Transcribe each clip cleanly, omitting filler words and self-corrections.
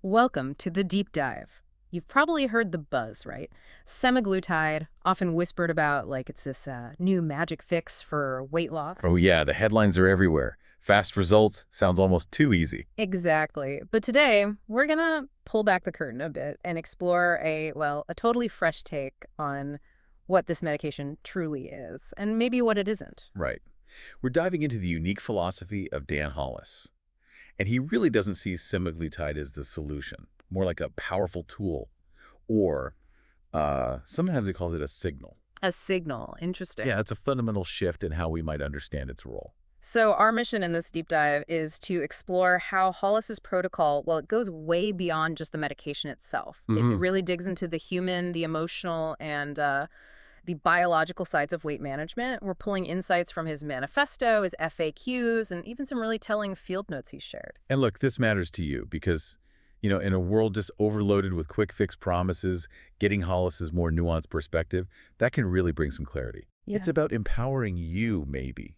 Welcome to the deep dive. You've probably heard the buzz, right? Semaglutide, often whispered about like it's this new magic fix for weight loss. Oh yeah, the headlines are everywhere. Fast results sounds almost too easy. Exactly. But today, we're gonna pull back the curtain a bit and explore a totally fresh take on what this medication truly is, and maybe what it isn't. Right. We're diving into the unique philosophy of Dan Hollis. And he really doesn't see semaglutide as the solution, more like a powerful tool, or sometimes he calls it a signal. A signal. Interesting. Yeah, it's a fundamental shift in how we might understand its role. So our mission in this deep dive is to explore how Hollis's protocol, well, it goes way beyond just the medication itself. It Hmm. really digs into the human, the emotional, and the biological sides of weight management. We're pulling insights from his manifesto, his FAQs, and even some really telling field notes he shared. And look, this matters to you because, in a world just overloaded with quick fix promises, getting Hollis's more nuanced perspective, that can really bring some clarity. Yeah. It's about empowering you, maybe,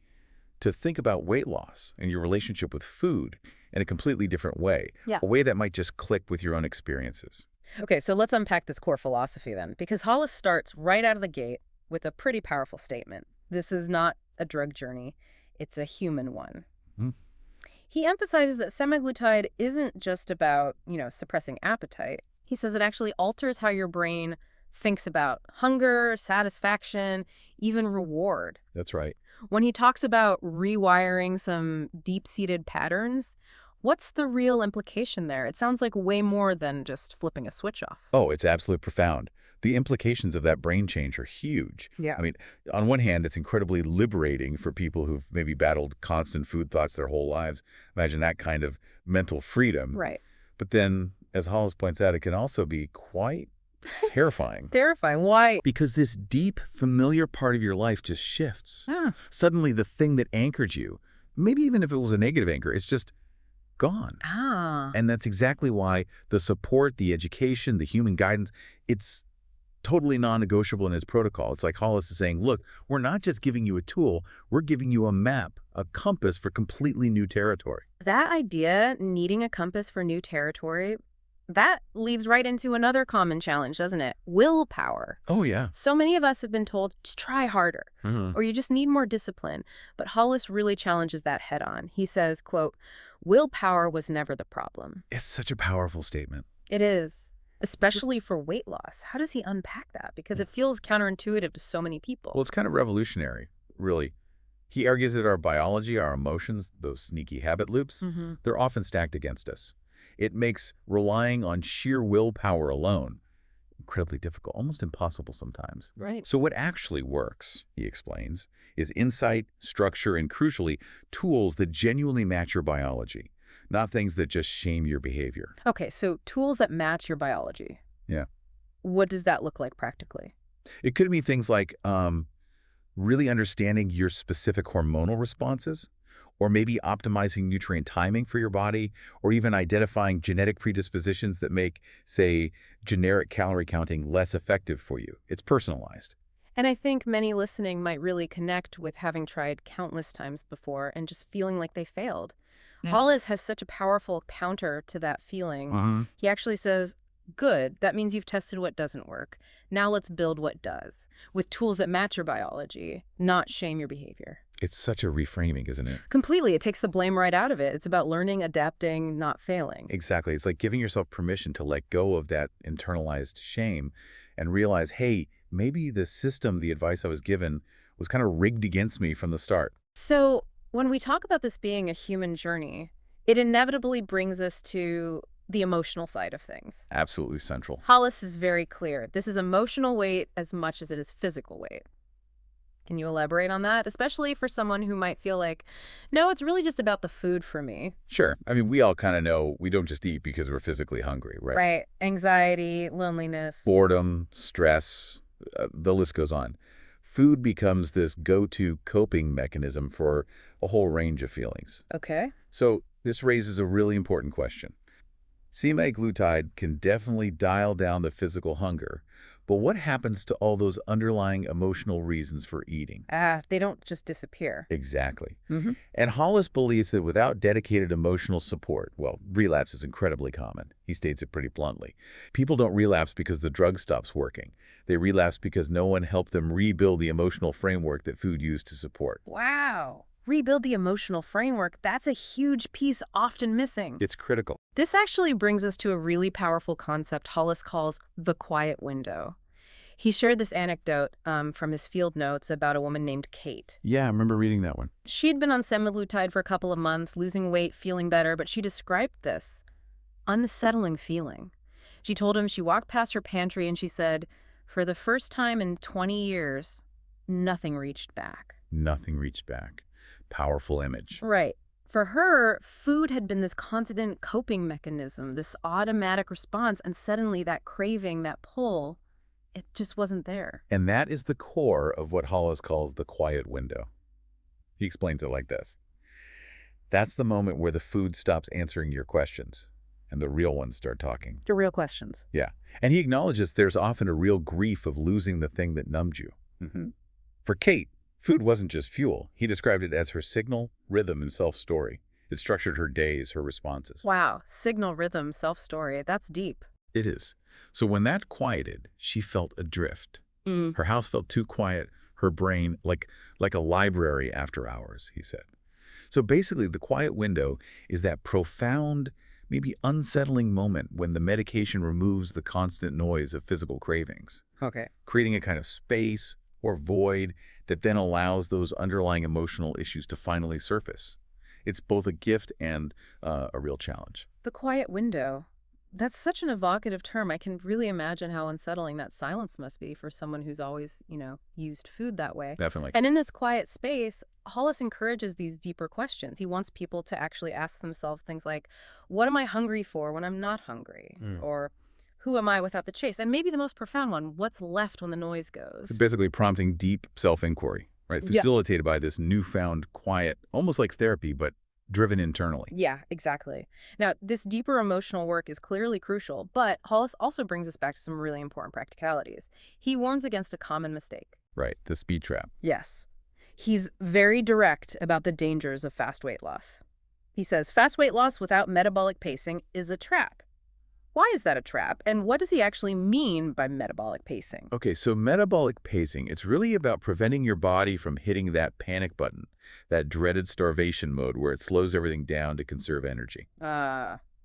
to think about weight loss and your relationship with food in a completely different way, Yeah. a way that might just click with your own experiences. Okay, so let's unpack this core philosophy then, because Hollis starts right out of the gate with a pretty powerful statement. This is not a drug journey, it's a human one. Hmm. He emphasizes that semaglutide isn't just about, suppressing appetite. He says it actually alters how your brain thinks about hunger, satisfaction, even reward. That's right. When he talks about rewiring some deep-seated patterns, what's the real implication there? It sounds like way more than just flipping a switch off. Oh, it's absolutely profound. The implications of that brain change are huge. Yeah. I mean, on one hand, it's incredibly liberating for people who've maybe battled constant food thoughts their whole lives. Imagine that kind of mental freedom. Right. But then, as Hollis points out, it can also be quite terrifying. Terrifying. Why? Because this deep, familiar part of your life just shifts. Ah. Suddenly, the thing that anchored you, maybe even if it was a negative anchor, it's just gone. Ah. And that's exactly why the support, the education, the human guidance, it's totally non-negotiable in his protocol. It's like Hollis is saying, look, we're not just giving you a tool, we're giving you a map, a compass for completely new territory. That idea, needing a compass for new territory, that leads right into another common challenge, doesn't it? Willpower. Oh, yeah. So many of us have been told, just try harder, or you just need more discipline. But Hollis really challenges that head on. He says, quote, willpower was never the problem. It's such a powerful statement. It is, especially for weight loss. How does he unpack that? Because it feels counterintuitive to so many people. Well, it's kind of revolutionary, really. He argues that our biology, our emotions, those sneaky habit loops, they're often stacked against us. It makes relying on sheer willpower alone incredibly difficult, almost impossible sometimes. Right. So what actually works, he explains, is insight, structure, and crucially, tools that genuinely match your biology, not things that just shame your behavior. Okay, so tools that match your biology. Yeah. What does that look like practically? It could be things like really understanding your specific hormonal responses, or maybe optimizing nutrient timing for your body, or even identifying genetic predispositions that make, say, generic calorie counting less effective for you. It's personalized. And I think many listening might really connect with having tried countless times before and just feeling like they failed. Hollis has such a powerful counter to that feeling. He actually says, good, that means you've tested what doesn't work. Now let's build what does, with tools that match your biology, not shame your behavior. It's such a reframing, isn't it? Completely. It takes the blame right out of it. It's about learning, adapting, not failing. Exactly. It's like giving yourself permission to let go of that internalized shame and realize, hey, maybe the system, the advice I was given was kind of rigged against me from the start. So when we talk about this being a human journey, it inevitably brings us to the emotional side of things. Absolutely central. Hollis is very clear. This is emotional weight as much as it is physical weight. Can you elaborate on that? Especially for someone who might feel like, no, it's really just about the food for me. Sure. I mean, we all kind of know we don't just eat because we're physically hungry, right? Right. Anxiety, loneliness. Boredom, stress, the list goes on. Food becomes this go-to coping mechanism for a whole range of feelings. Okay. So this raises a really important question. Semaglutide can definitely dial down the physical hunger, But what happens to all those underlying emotional reasons for eating? Ah, they don't just disappear. Exactly. Hmm. And Hollis believes that without dedicated emotional support, well, relapse is incredibly common. He states it pretty bluntly. People don't relapse because the drug stops working. They relapse because no one helped them rebuild the emotional framework that food used to support. Wow. Rebuild the emotional framework. That's a huge piece often missing. It's critical. This actually brings us to a really powerful concept Hollis calls the quiet window. He shared this anecdote from his field notes about a woman named Kate. Yeah, I remember reading that one. She'd been on semaglutide for a couple of months, losing weight, feeling better, but she described this unsettling feeling. She told him she walked past her pantry and she said, for the first time in 20 years, nothing reached back. Nothing reached back. Powerful image. Right. For her, food had been this constant coping mechanism, this automatic response, and suddenly that craving, that pull, it just wasn't there. And that is the core of what Hollis calls the quiet window. He explains it like this. That's the moment where the food stops answering your questions and the real ones start talking. The real questions. Yeah. And he acknowledges there's often a real grief of losing the thing that numbed you. For Kate, food wasn't just fuel. He described it as her signal, rhythm, and self-story. It structured her days, her responses. Wow. Signal, rhythm, self-story. That's deep. It is. So when that quieted, she felt adrift. Her house felt too quiet, her brain like a library after hours, he said. So basically, the quiet window is that profound, maybe unsettling moment when the medication removes the constant noise of physical cravings, Okay. creating a kind of space or void that then allows those underlying emotional issues to finally surface. It's both a gift and a real challenge. The quiet window. That's such an evocative term. I can really imagine how unsettling that silence must be for someone who's always, used food that way. Definitely. And in this quiet space, Hollis encourages these deeper questions. He wants people to actually ask themselves things like, what am I hungry for when I'm not hungry? Or who am I without the chase? And maybe the most profound one, what's left when the noise goes? It's basically prompting deep self-inquiry, right? Yeah. Facilitated by this newfound quiet, almost like therapy, but driven internally. Yeah, exactly. Now, this deeper emotional work is clearly crucial, but Hollis also brings us back to some really important practicalities. He warns against a common mistake. Right, the speed trap. Yes. He's very direct about the dangers of fast weight loss. He says fast weight loss without metabolic pacing is a trap. Why is that a trap? And what does he actually mean by metabolic pacing? Okay, so metabolic pacing, it's really about preventing your body from hitting that panic button, that dreaded starvation mode where it slows everything down to conserve energy.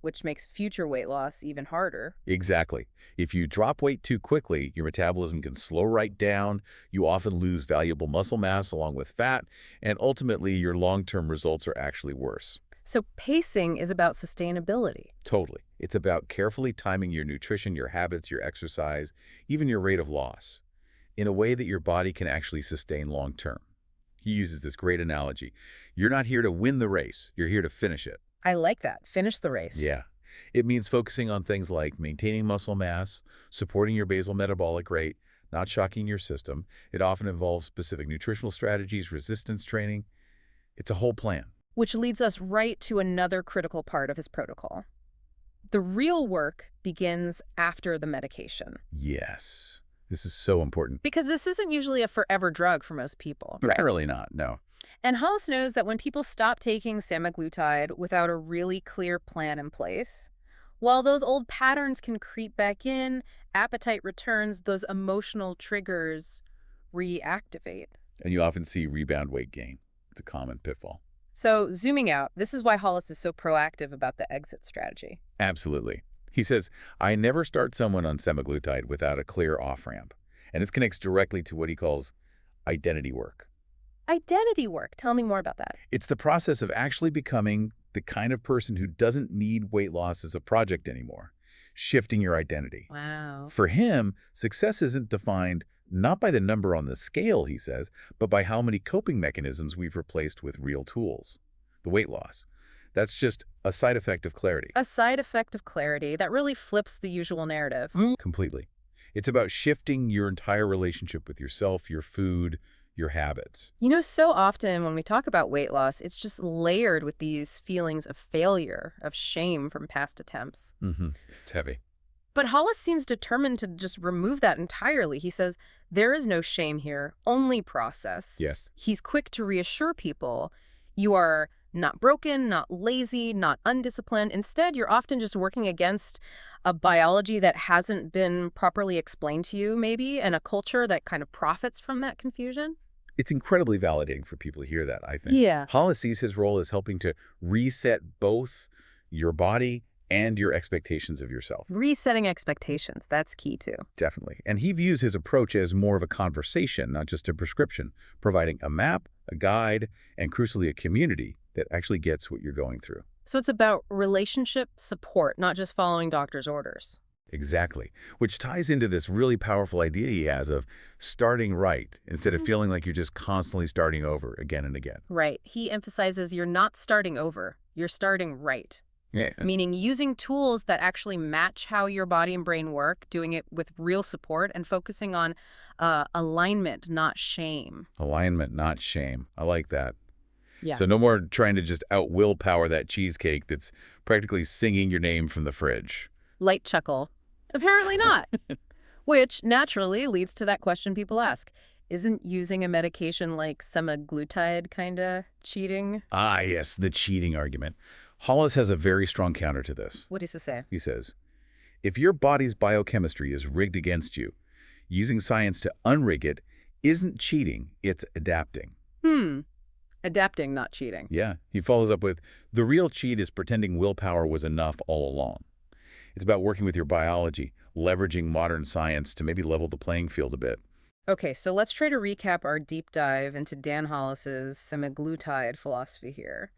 Which makes future weight loss even harder. Exactly. If you drop weight too quickly, your metabolism can slow right down, you often lose valuable muscle mass along with fat, and ultimately your long-term results are actually worse. So pacing is about sustainability. Totally. It's about carefully timing your nutrition, your habits, your exercise, even your rate of loss, in a way that your body can actually sustain long-term. He uses this great analogy. You're not here to win the race. You're here to finish it. I like that. Finish the race. Yeah. It means focusing on things like maintaining muscle mass, supporting your basal metabolic rate, not shocking your system. It often involves specific nutritional strategies, resistance training. It's a whole plan. Which leads us right to another critical part of his protocol. The real work begins after the medication. Yes. This is so important. Because this isn't usually a forever drug for most people. Rarely not, no. And Hollis knows that when people stop taking semaglutide without a really clear plan in place, while those old patterns can creep back in, appetite returns, those emotional triggers reactivate. And you often see rebound weight gain. It's a common pitfall. So zooming out, this is why Hollis is so proactive about the exit strategy. Absolutely. He says, I never start someone on semaglutide without a clear off-ramp. And this connects directly to what he calls identity work. Identity work. Tell me more about that. It's the process of actually becoming the kind of person who doesn't need weight loss as a project anymore, shifting your identity. Wow. For him, success isn't defined not by the number on the scale, he says, but by how many coping mechanisms we've replaced with real tools. The weight loss. That's just a side effect of clarity. A side effect of clarity that really flips the usual narrative. Completely. It's about shifting your entire relationship with yourself, your food, your habits. So often when we talk about weight loss, it's just layered with these feelings of failure, of shame from past attempts. It's heavy. But Hollis seems determined to just remove that entirely. He says, there is no shame here, only process. Yes. He's quick to reassure people. You are not broken, not lazy, not undisciplined. Instead, you're often just working against a biology that hasn't been properly explained to you, maybe, and a culture that kind of profits from that confusion. It's incredibly validating for people to hear that, I think. Yeah. Hollis sees his role as helping to reset both your body and your expectations of yourself. Resetting expectations, that's key too. Definitely. And he views his approach as more of a conversation, not just a prescription, providing a map, a guide, and crucially a community that actually gets what you're going through. So it's about relationship support, not just following doctor's orders. Exactly. Which ties into this really powerful idea he has of starting right instead of feeling like you're just constantly starting over again and again. Right. He emphasizes you're not starting over, you're starting right. Yeah. Meaning using tools that actually match how your body and brain work, doing it with real support, and focusing on alignment, not shame. Alignment, not shame. I like that. Yeah. So no more trying to just out-willpower that cheesecake that's practically singing your name from the fridge. Light chuckle. Apparently not. Which naturally leads to that question people ask. Isn't using a medication like Semaglutide kind of cheating? Ah, yes, the cheating argument. Hollis has a very strong counter to this. What does he say? He says, if your body's biochemistry is rigged against you, using science to unrig it isn't cheating, it's adapting. Adapting, not cheating. Yeah. He follows up with, the real cheat is pretending willpower was enough all along. It's about working with your biology, leveraging modern science to maybe level the playing field a bit. Okay, so let's try to recap our deep dive into Dan Hollis's semaglutide philosophy here.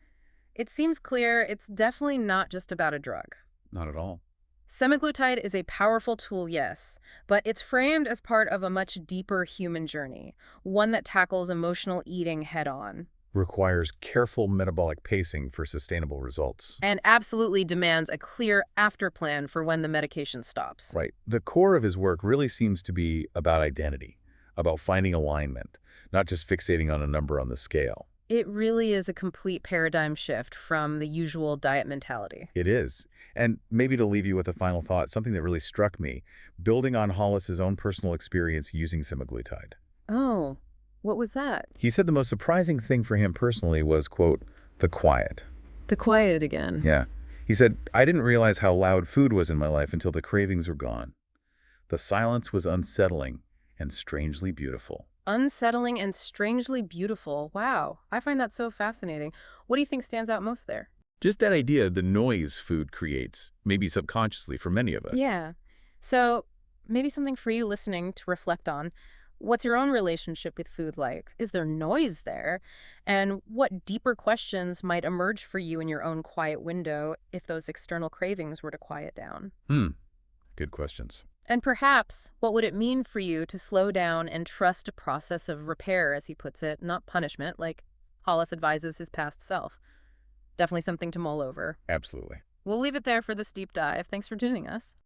It seems clear it's definitely not just about a drug. Not at all. Semaglutide is a powerful tool, yes, but it's framed as part of a much deeper human journey, one that tackles emotional eating head-on. Requires careful metabolic pacing for sustainable results. And absolutely demands a clear after plan for when the medication stops. Right. The core of his work really seems to be about identity, about finding alignment, not just fixating on a number on the scale. It really is a complete paradigm shift from the usual diet mentality. It is. And maybe to leave you with a final thought, something that really struck me, building on Hollis's own personal experience using semaglutide. Oh, what was that? He said the most surprising thing for him personally was, quote, the quiet. The quiet again. Yeah. He said, I didn't realize how loud food was in my life until the cravings were gone. The silence was unsettling and strangely beautiful. Unsettling and strangely beautiful. Wow. I find that so fascinating. What do you think stands out most there? Just that idea, the noise food creates, maybe subconsciously for many of us. Yeah. So maybe something for you listening to reflect on. What's your own relationship with food like? Is there noise there? And what deeper questions might emerge for you in your own quiet window if those external cravings were to quiet down? Good questions. And perhaps, what would it mean for you to slow down and trust a process of repair, as he puts it, not punishment, like Hollis advises his past self? Definitely something to mull over. Absolutely. We'll leave it there for this deep dive. Thanks for joining us.